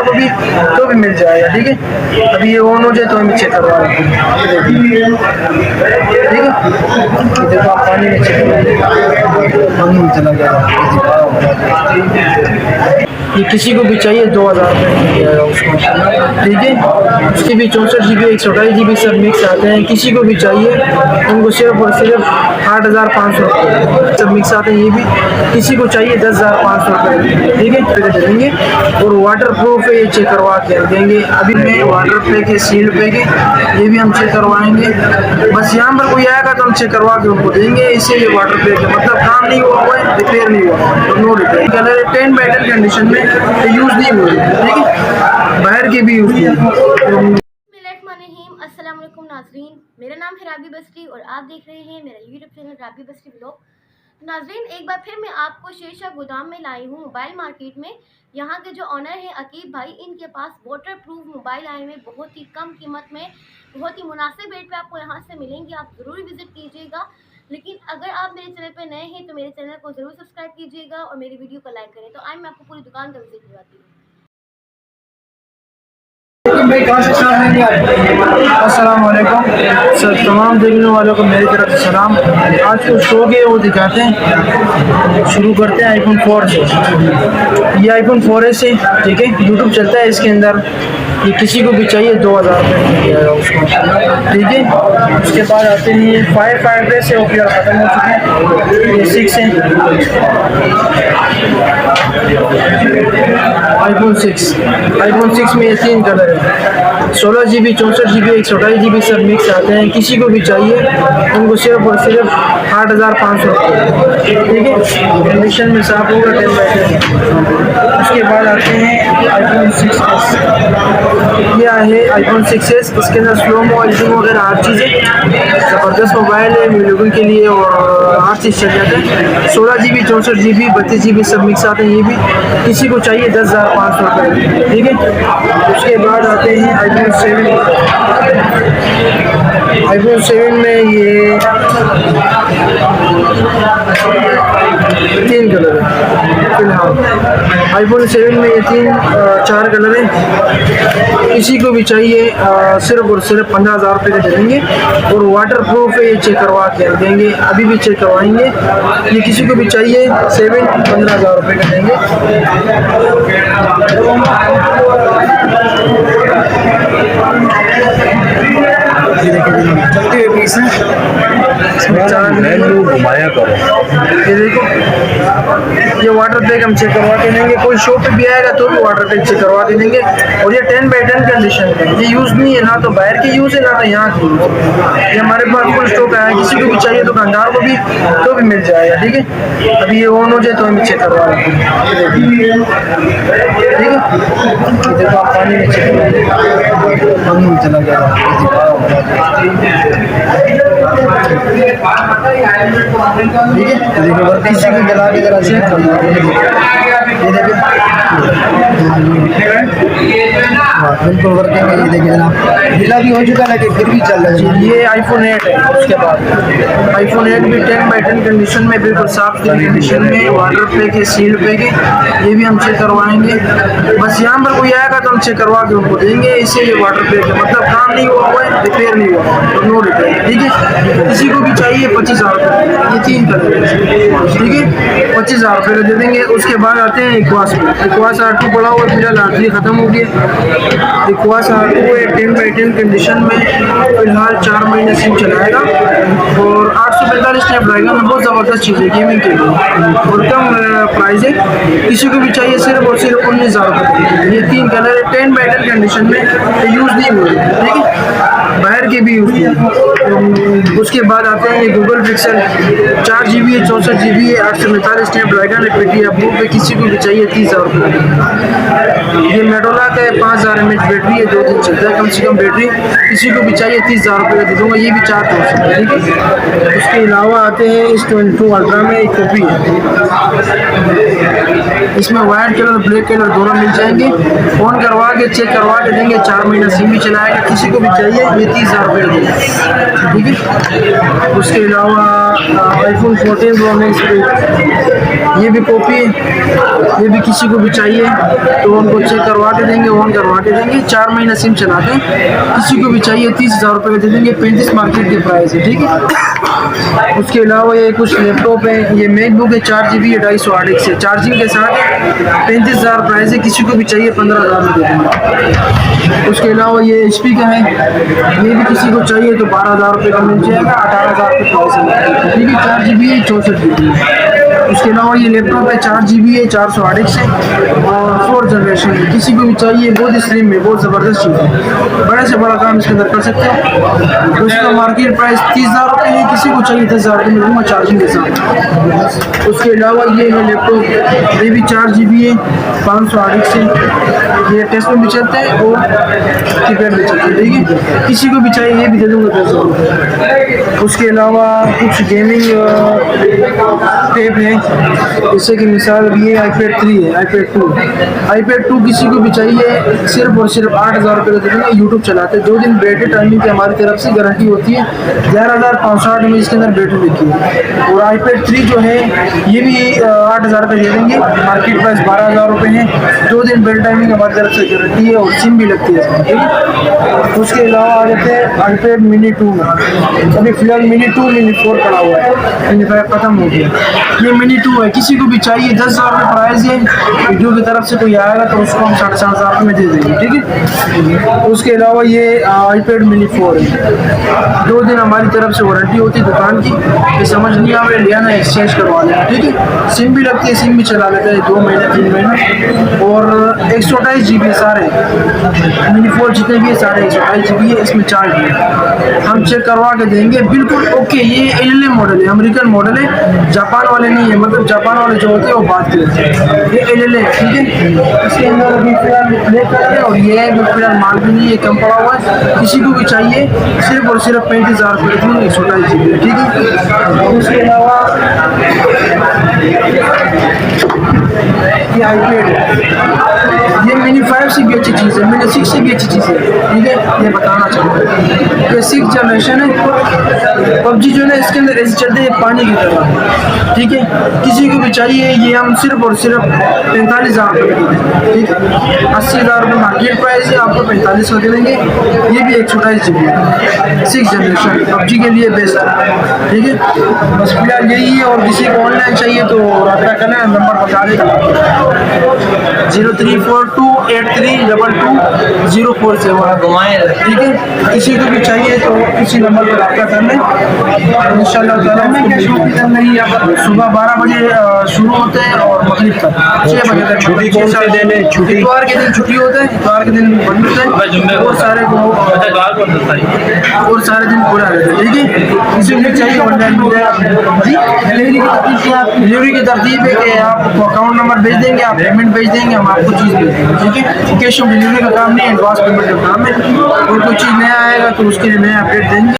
को भी तो भी मिल जाएगा। ठीक है, अभी ये ऑन हो जाए तो हम चेक करवा लेते हैं। ठीक है, देखो आप पानी में चेक पानी में चला गया। ये किसी को भी चाहिए 2000 रुपये मिल जाएगा उसको। ठीक है, उसके भी 64 GB 128 GB सब मिक्स आते हैं। किसी को भी चाहिए उनको सिर्फ और सिर्फ 8500 रुपये सब मिक्स आते हैं। ये भी किसी को चाहिए 10,500 रुपये। ठीक है, दे देंगे और वाटर प्रूफ है, ये चेक करवा के देंगे। अभी में वाटर पे के सील पे के ये भी हम चेक करवाएंगे। बस यहाँ पर कोई आएगा तो हम चेक करवा के उनको देंगे। इससे ये वाटर पे के मतलब काम नहीं हुआ है, रिपेयर नहीं हुआ तो no repair. Colour 10 by 10 condition में यूज़ नहीं हुई। ठीक है, बाहर के भी यूज़ नहीं। अस्सलाम वालेकुम नाज़रीन, मेरा नाम है राबी बस्री और आप देख रहे हैं मेरा यूट्यूब चैनल राबी बस्री व्लॉग। नाज़रीन, एक बार फिर मैं आपको शेरशाह गोदाम में लाई हूँ मोबाइल मार्केट में। यहाँ के जो ऑनर हैं अकीब भाई, इनके पास वाटर प्रूफ मोबाइल आए हुए बहुत ही कम कीमत में, बहुत ही मुनासिब रेट पे आपको यहाँ से मिलेंगे। आप ज़रूर विज़िट कीजिएगा। लेकिन अगर आप मेरे चैनल पर नए हैं तो मेरे चैनल को ज़रूर सब्सक्राइब कीजिएगा और मेरी वीडियो को लाइक करें। तो आज मैं आपको पूरी दुकान का विज़िट करवाती हूँ। अस्सलाम वालेकुम सर, तमाम देखने वालों को मेरी तरफ से सलाम। आज जो शो है वो दिखाते हैं, शुरू करते हैं iPhone 4 से। ये iPhone 4S से, ठीक है, यूट्यूब चलता है इसके अंदर। ये किसी को भी चाहिए 2000 रुपये मिल जाएगा उसको। ठीक है, उसके बाद आते हैं ये 5 से OPR ख़त्म हो चुके हैं। ये 6 है, iPhone 6 में ये 3 कलर है। 16 GB 64 GB 128 GB सब मिक्स आते हैं। किसी को भी चाहिए उनको सिर्फ और सिर्फ 8500 रुपये। ठीक है, कंडीशन में साफ होगा 10 बाई 10। उसके बाद आते हैं iPhone 6s। यह है iPhone 6s, इसके अंदर स्लो मो एडिटिंग वगैरह हर चीज़ है। ज़बरदस्त मोबाइल है वीडियोगिंग के लिए और हर चीज़ चल जाता है। 16 GB 64 GB 32 GB सब मिक्स आते हैं। ये भी किसी को चाहिए 10,500 रुपये। ठीक है, उसके बाद आते हैं iPhone 7 में ये 3 कलर है फिलहाल। iPhone 7 में ये 4 कलर है। किसी को भी चाहिए सिर्फ और सिर्फ 15,000 रुपये का दे देंगे और वाटर प्रूफ है, ये चेक करवा के देंगे। अभी भी चेक करवाएंगे। ये किसी को भी चाहिए 15,000 रुपये का देंगे। चलते हुए पीस है, घुमाया करो। ये देखो, ये वाटर पैक हम चेक करवा के देंगे। कोई शॉप पे भी आएगा तो भी वाटर पैक चेक करवा के देंगे। और ये 10 बाई 10 कंडीशन है। ये यूज़ नहीं है, ना तो बाहर की यूज़ है ना तो यहाँ की यूज़ है। ये हमारे पास फुल स्टॉक आया है। किसी को भी चाहिए दुकानदार को भी तो भी मिल जाएगा। ठीक है, अभी ये ऑन हो जाए तो हम चेक करवा लेते हैं। ठीक है, देखो आप पानी में चेक पानी में चला गया। ठीक है, देखो किसी को जला के जरा चेक करना। ये देखिए बिल्कुल वर्किंग है। ये देखिए जनाब, ढीला भी हो चुका है लेकिन फिर भी चल रहा है। ये iPhone 8 है। उसके बाद iPhone 8 भी 10 बाई 10 कंडीशन में, बिल्कुल साफ कंडीशन में, वाटर पे के सील पे के ये भी हम चेक करवाएंगे। बस यहाँ पर कोई आएगा तो हम चेक करवा के उनको देंगे। इससे ये वाटर पे के मतलब काम नहीं हुआ है, रिपेयर नहीं हुआ तो नो रिपेयर। ठीक है, किसी को भी चाहिए 25,000 रुपये। ये 3 कलर है। ठीक है, 25,000 रुपये का दे देंगे। उसके बाद आते हैं इक्वास R2 पड़ा हुआ फिलहाल, आखिरी ख़त्म हो गया। इक्वास R2 है 10 बाई 10 कंडीशन में, फिलहाल 4 महीने सिम चलाएगा और 845 स्नैपड्रैगन में बहुत ज़बरदस्त चीज़ है गेमिंग के लिए और कम प्राइस है। किसी को भी चाहिए सिर्फ और सिर्फ 19,000 रुपये। ये 3 कलर है 10 बाई 10 कंडीशन में, यूज़ नहीं हुए। ठीक है, बाहर के भी यूज़ नहीं। उसके बाद आते हैं ये गूगल पिक्सल 4 GB है 64 GB है 845 स्नैपड्रैगन है पेटी अबू पे। किसी को भी चाहिए 30,000 रुपये। ये मेडोला का है 5000 mAh बैटरी है, 2 दिन चलता है कम से कम बैटरी। किसी को भी चाहिए 30,000 रुपये का दे दूँगा। ये भी 4 दोस्त है। ठीक है, उसके अलावा आते हैं इस 22 अल्ट्रा में एक कॉपी है। इसमें वाइट कलर ब्लैक कलर दोनों मिल जाएंगे। फ़ोन करवा के चेक करवा के देंगे। 4 महीना सिम भी चलाएगा। किसी को भी चाहिए ये 30,000 रुपये का देंगे। ठीक है, उसके अलावा iPhone 14 Pro Max ये भी कॉपी है, ये भी किसी को भी चाहिए तो उनको चेक करवा के देंगे, ऑन करवा के देंगे। 4 महीना सिम चलाते हैं, किसी को भी चाहिए 30,000 रुपये का दे देंगे। 35 मार्केट के प्राइस है, ठीक है। उसके अलावा ये कुछ लैपटॉप है, ये मैकबुक है 4 GB 250 से चार्जिंग के साथ है। 35,000 प्राइस है, किसी को भी चाहिए 15,000 में दे देंगे। उसके अलावा ये HP का है, ये भी किसी को चाहिए तो 12,000 रुपये का मिल जाएगा। 18,000 रुपये प्राइस है, ठीक है। 4 GB है 64 GB है। उसके अलावा ये लैपटॉप है 4 GB है 408 से और 4 जनरेशन है, किसी को भी चाहिए। बहुत ही स्लिम है, बहुत ज़बरदस्त चीज़ है, बड़े से बड़ा काम इसके अंदर कर सकते हो। तो इसका मार्केट प्राइस 30,000 रुपये है, किसी को चाहिए 10,000 रुपये में दूँगा चार्जिंग के साथ। उसके अलावा ये है लैपटॉप, ये भी 4 GB है 508 से, ये टेस्ट में भी चलते हैं और कीपैड में चलते हैं, ठीक है। किसी को भी चाहिए ये भी दे दूँगा 10,000 रुपये। उसके अलावा कुछ गेमिंग टेप है, जैसे कि मिसाल ये iPad 3 है, iPad 2 किसी को भी चाहिए सिर्फ और सिर्फ 8,000 रुपये का दे देंगे। यूट्यूब चलाते हैं, 2 दिन बैटरी टाइमिंग की हमारी तरफ से गारंटी होती है। 11,560 में इसके अंदर बैटरी लिखी है। और iPad 3 जो है ये भी 8,000 रुपये दे देंगे, मार्केट प्राइस 12,000 रुपये है। 2 दिन बैटरी टाइमिंग हमारी तरफ से गारंटी है और सिम भी लगती है इसमें, ठीक है। उसके अलावा आ जाते हैं iPad mini 2 में, अभी फिलहाल mini 2 mini 4 पड़ा हुआ है, mini 5 खत्म हो गया। ये mini 2 है, किसी को भी चाहिए 10,000 रुपये प्राइस है। वीडियो की तरफ से कोई आएगा तो उसको हम 7,500 में दे देंगे, ठीक है। उसके अलावा ये iPad mini 4 है, 2 दिन हमारी तरफ से वारंटी होती है दुकान की। ये समझ नहीं आ रहा लिया ना एक्सचेंज करवा लेना, ठीक है। सिम भी लगती है, सिम भी चला लेता है 2 महीने 3 महीने। और 128 GB सारे mini 4 जितने भी है सारे 128 GB है, इसमें 4 GB हम चेक करवा के देंगे बिल्कुल ओके। ये LLA मॉडल है, अमेरिकन मॉडल है, जापान वाले नहीं है, मतलब जापान वाले जो होते हैं वो बात करते हैं। ये LLA है, ठीक है। इसके अंदर अभी फिलहाल ब्लैक कलर है और ये फिलहाल माल भी नहीं है, कम पड़ा हुआ है। किसी को भी चाहिए सिर्फ और सिर्फ 35,000 रुपये की 128 GB, ठीक है। उसके अलावा ये iPad है, ये mini 5 से भी अच्छी चीज़ है, mini 6 से भी अच्छी चीज़ है, ठीक है। ये बताना चाहूँगा ये 6 जनरेशन है। PUBG जो है ना इसके अंदर ऐसे चलते हैं पानी की तरह, ठीक है। किसी को भी चाहिए ये हम सिर्फ और सिर्फ 45,000 रुपये की देंगे, ठीक है। 80,000 रुपये मार्केट प्राइस है, आपको 45 का दे देंगे। ये भी 128 GB है, 6 जनरेशन PUBG के लिए बेस्ट है, ठीक है। बस फिलहाल यही है, और किसी को ऑनलाइन चाहिए तो रब्ता करना, नंबर बता देगा 0342832204 ठीक है। किसी को भी चाहिए तो इसी नंबर पर रब्ता कर लें, इंशाल्लाह ताला सुबह 12 बजे शुरू होते हैं और मगरिब तक 6 बजे तक। छुट्टी कौन से दिन है? छुट्टी इतवार के दिन छुट्टी होता है, इतवार के दिन बंद होता है और सारे दिन खुला रहता है, ठीक है। किसी को चाहिए ऑनलाइन मिल जाएगा जी। डिलीवरी की तरतीब है कि आपको अकाउंट नंबर भेज देंगे, आप पेमेंट भेज देंगे, हम आपको चीज़ भेज देंगे, ठीक है। कैश ऑन डिलीवरी का काम नहीं है, एडवांस पेमेंट का काम है। और कोई चीज़ नया आएगा तो उसके लिए नया अपडेट देंगे।